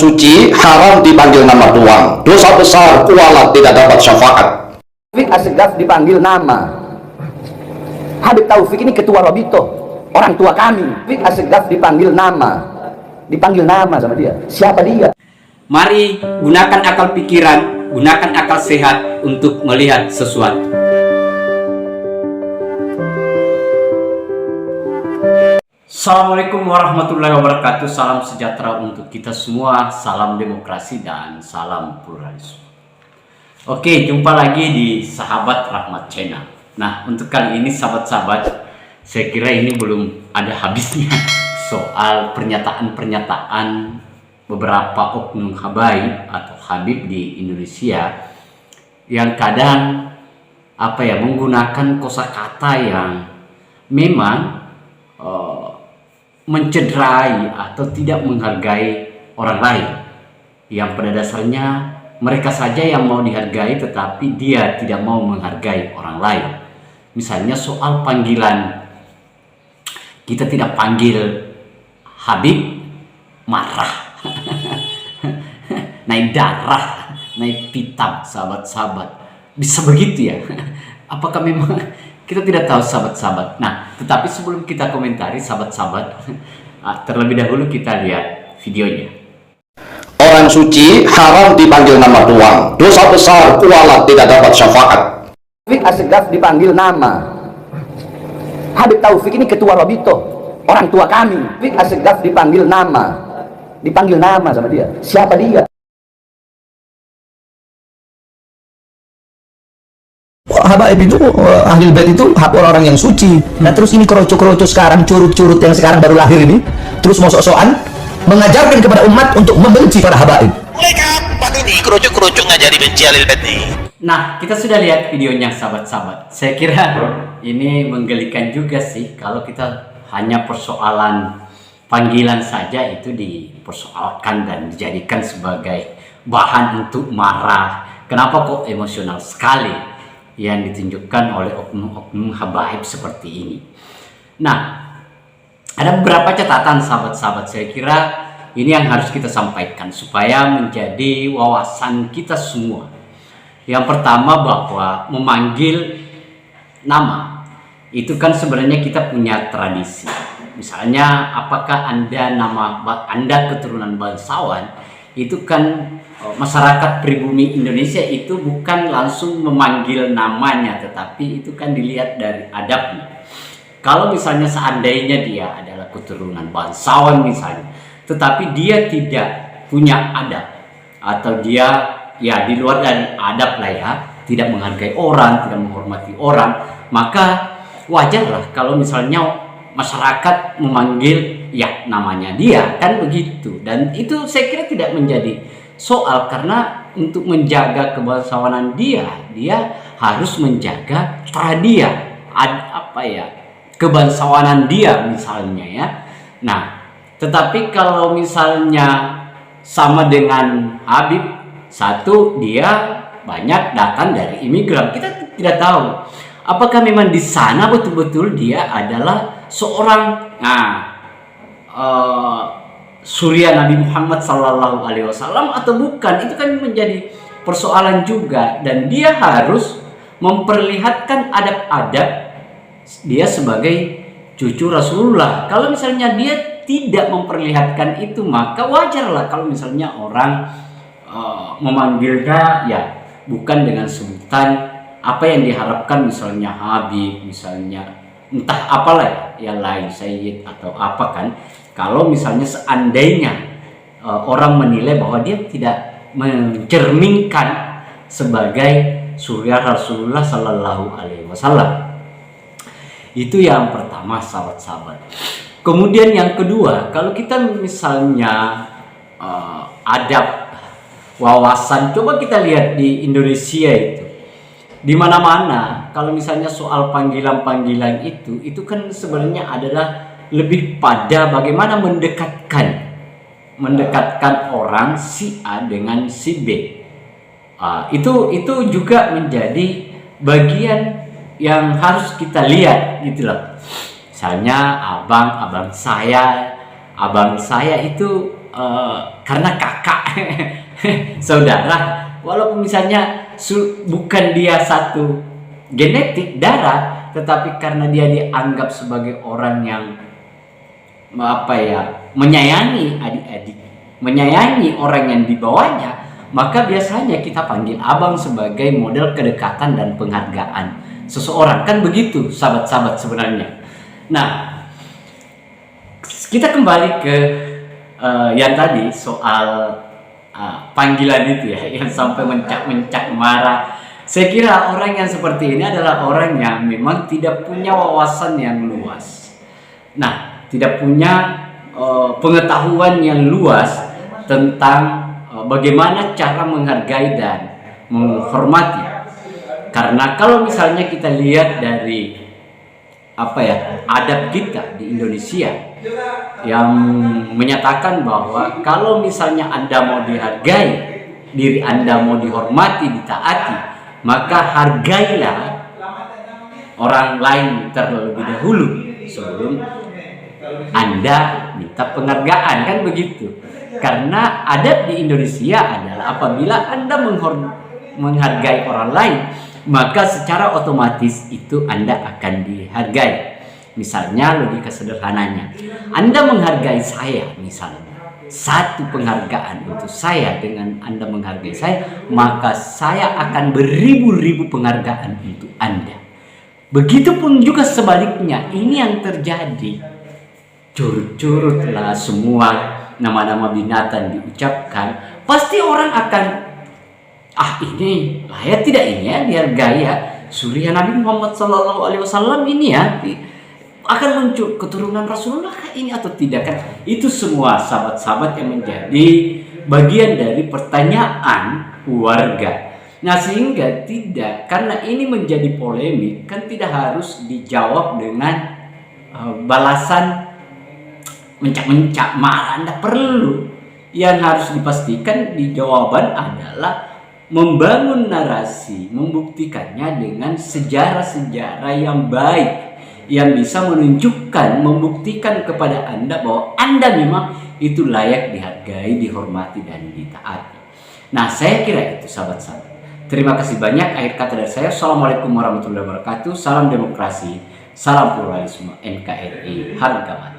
suci haram dipanggil nama doang, dosa besar kualat tidak dapat syafaat. Taufik Assegaf dipanggil nama. Habib Taufik ini ketua Robito, orang tua kami. Taufik Assegaf dipanggil nama sama dia. Siapa dia? Mari gunakan akal pikiran, gunakan akal sehat untuk melihat sesuatu. Assalamualaikum warahmatullahi wabarakatuh. Salam sejahtera untuk kita semua, salam demokrasi dan salam pluralisme. Oke, jumpa lagi di Sahabat Rahmat Channel. Nah, untuk kali ini sahabat-sahabat, saya kira ini belum ada habisnya soal pernyataan-pernyataan beberapa oknum habaib atau habib di Indonesia yang kadang menggunakan kosakata yang memang mencederai atau tidak menghargai orang lain, yang pada dasarnya mereka saja yang mau dihargai tetapi dia tidak mau menghargai orang lain. Misalnya soal panggilan, kita tidak panggil Habib, marah naik darah, naik pitam, sahabat-sahabat. Bisa begitu ya? Apakah memang kita tidak tahu, sahabat-sahabat? Nah, tetapi sebelum kita komentari, sahabat-sahabat, terlebih dahulu kita lihat videonya. Orang suci haram dipanggil nama doang, dosa besar kualat tidak dapat syafaat. Taufik Assegaf dipanggil nama. Habib Taufik ini ketua Robito, orang tua kami. Taufik Assegaf dipanggil nama sama dia. Siapa dia? Habaib itu, ahli bait itu orang-orang yang suci. Nah terus ini keroco-keroco sekarang, curut-curut yang sekarang baru lahir ini, terus mau sok-sokan mengajarkan kepada umat untuk membenci para habaib. Mulai kapan ini keroco-keroco ngajari benci ahli bait nih? Nah, kita sudah lihat videonya, sahabat-sahabat. Saya kira ini menggelikan juga sih kalau kita hanya persoalan panggilan saja itu dipersoalkan dan dijadikan sebagai bahan untuk marah. Kenapa kok emosional sekali yang ditunjukkan oleh oknum-oknum habaib seperti ini? Nah, ada beberapa catatan, sahabat-sahabat. Saya kira ini yang harus kita sampaikan supaya menjadi wawasan kita semua. Yang pertama, bahwa memanggil nama itu kan sebenarnya kita punya tradisi. Misalnya, apakah Anda keturunan bangsawan, itu kan masyarakat pribumi Indonesia itu bukan langsung memanggil namanya, tetapi itu kan dilihat dari adabnya. Kalau misalnya seandainya dia adalah keturunan bangsawan misalnya, tetapi dia tidak punya adab, atau dia ya di luar dari adab lah ya, tidak menghargai orang, tidak menghormati orang, maka wajarlah kalau misalnya masyarakat memanggil ya namanya dia, kan begitu. Dan itu saya kira tidak menjadi soal, karena untuk menjaga kebangsawanan dia harus menjaga kebangsawanan dia misalnya ya. Nah, tetapi kalau misalnya sama dengan Habib, satu, dia banyak datang dari imigran, kita tidak tahu apakah memang di sana betul-betul dia adalah seorang surya Nabi Muhammad SAW atau bukan. Itu kan menjadi persoalan juga, dan dia harus memperlihatkan adab-adab dia sebagai cucu Rasulullah. Kalau misalnya dia tidak memperlihatkan itu, maka wajarlah kalau misalnya orang memanggilnya ya bukan dengan sebutan apa yang diharapkan, misalnya Habib, misalnya entah apalah yang lain, Sayyid atau apa kan. Kalau misalnya seandainya orang menilai bahwa dia tidak mencerminkan sebagai surya Rasulullah Sallallahu Alaihi Wasallam. Itu yang pertama, sahabat-sahabat. Kemudian yang kedua, kalau kita misalnya adab, wawasan, coba kita lihat di Indonesia itu, di mana-mana kalau misalnya soal panggilan-panggilan itu kan sebenarnya adalah lebih pada bagaimana mendekatkan orang si A dengan si B. Itu juga menjadi bagian yang harus kita lihat gitu loh. Misalnya abang saya itu karena kakak saudara, walaupun misalnya bukan dia satu genetik darah, tetapi karena dia dianggap sebagai orang yang menyayangi adik-adik, menyayangi orang yang di bawahnya, maka biasanya kita panggil abang sebagai model kedekatan dan penghargaan seseorang, kan begitu sahabat-sahabat sebenarnya. Nah, kita kembali ke yang tadi soal panggilan itu ya, yang sampai mencak-mencak marah. Saya kira orang yang seperti ini adalah orang yang memang tidak punya wawasan yang luas. Nah, tidak punya pengetahuan yang luas tentang bagaimana cara menghargai dan menghormati. Karena kalau misalnya kita lihat dari adab kita di Indonesia yang menyatakan bahwa kalau misalnya Anda mau dihargai, diri Anda mau dihormati, ditaati, maka hargailah orang lain terlebih dahulu sebelum Anda minta penghargaan, kan begitu. Karena adab di Indonesia adalah apabila Anda menghargai orang lain, maka secara otomatis itu Anda akan dihargai. Misalnya logika sederhananya, Anda menghargai saya misalnya, satu penghargaan untuk saya dengan Anda menghargai saya, maka saya akan beribu-ribu penghargaan untuk Anda. Begitupun juga sebaliknya, ini yang terjadi. Curut-curutlah semua nama-nama binatang diucapkan, pasti orang akan ini layak tidak ini ya dihargai ya. Suriah Nabi Muhammad SAW ini ya akan muncul keturunan Rasulullah ini atau tidak, kan itu semua sahabat-sahabat yang menjadi bagian dari pertanyaan warga. Nah, sehingga tidak, karena ini menjadi polemik, kan tidak harus dijawab dengan balasan mencak-mencak marah. Anda perlu, yang harus dipastikan di jawaban adalah membangun narasi, membuktikannya dengan sejarah-sejarah yang baik, yang bisa menunjukkan, membuktikan kepada Anda bahwa Anda memang itu layak dihargai, dihormati, dan ditaati. Nah, saya kira itu sahabat-sahabat. Terima kasih banyak. Akhir kata dari saya, Assalamualaikum warahmatullahi wabarakatuh. Salam demokrasi, salam pluralisme, NKRI, harga mati.